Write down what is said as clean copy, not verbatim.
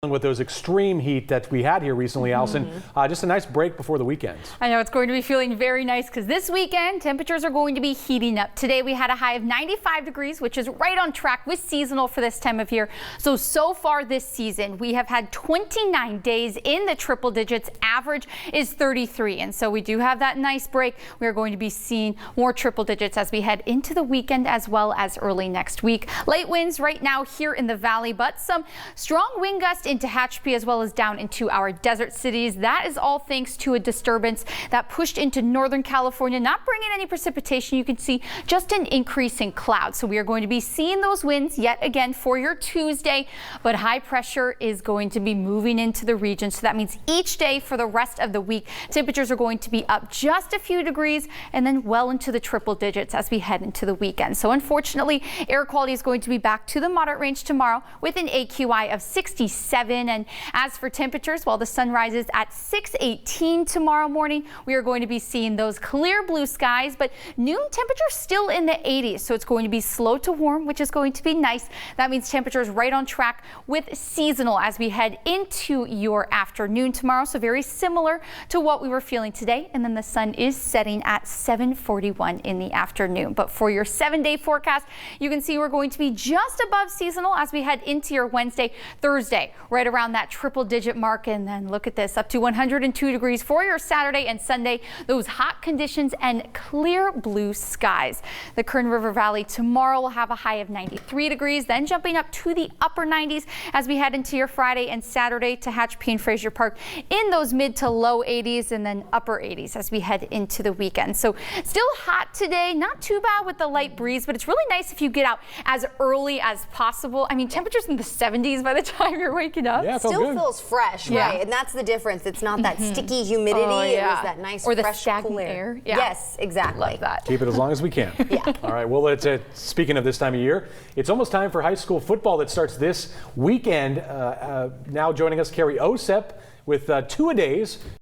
With those extreme heat that we had here recently, Allison. Just a nice break before the weekend. I know it's going to be feeling very nice because this weekend temperatures are going to be heating up. Today we had a high of 95 degrees, which is right on track with seasonal for this time of year. So far this season, we have had 29 days in the triple digits. Average is 33. And so we do have that nice break. We are going to be seeing more triple digits as we head into the weekend as well as early next week. Light winds right now here in the valley, but some strong wind gusts into Hatchby as well as down into our desert cities. That is all thanks to a disturbance that pushed into Northern California, not bringing any precipitation. You can see just an increase in clouds. So we are going to be seeing those winds yet again for your Tuesday, but high pressure is going to be moving into the region. So that means each day for the rest of the week, temperatures are going to be up just a few degrees and then well into the triple digits as we head into the weekend. So unfortunately, air quality is going to be back to the moderate range tomorrow with an AQI of 67. And as for temperatures, while the sun rises at 6:18 tomorrow morning, we are going to be seeing those clear blue skies, but noon temperatures still in the 80s. So it's going to be slow to warm, which is going to be nice. That means temperatures right on track with seasonal as we head into your afternoon tomorrow. So very similar to what we were feeling today. And then the sun is setting at 7:41 in the afternoon. But for your 7-day forecast, you can see we're going to be just above seasonal as we head into your Wednesday, Thursday, right around that triple digit mark. And then look at this, up to 102 degrees for your Saturday and Sunday. Those hot conditions and clear blue skies. The Kern River Valley tomorrow will have a high of 93 degrees, then jumping up to the upper 90s as we head into your Friday and Saturday to Hatchby and Fraser Park in those mid to low 80s and then upper 80s as we head into the weekend. So still hot today, not too bad with the light breeze, but it's really nice if you get out as early as possible. I mean, temperatures in the 70s by the time you're waking up. Yeah, still feels fresh, right? And that's the difference. It's not that sticky humidity. It was that nice, or the fresh, stagnant cool air. Yes, exactly. Love that. Keep it as long as we can. Yeah. All right. Well, speaking of this time of year, it's almost time for high school football that starts this weekend. Now joining us, Carrie Osep with two-a-days.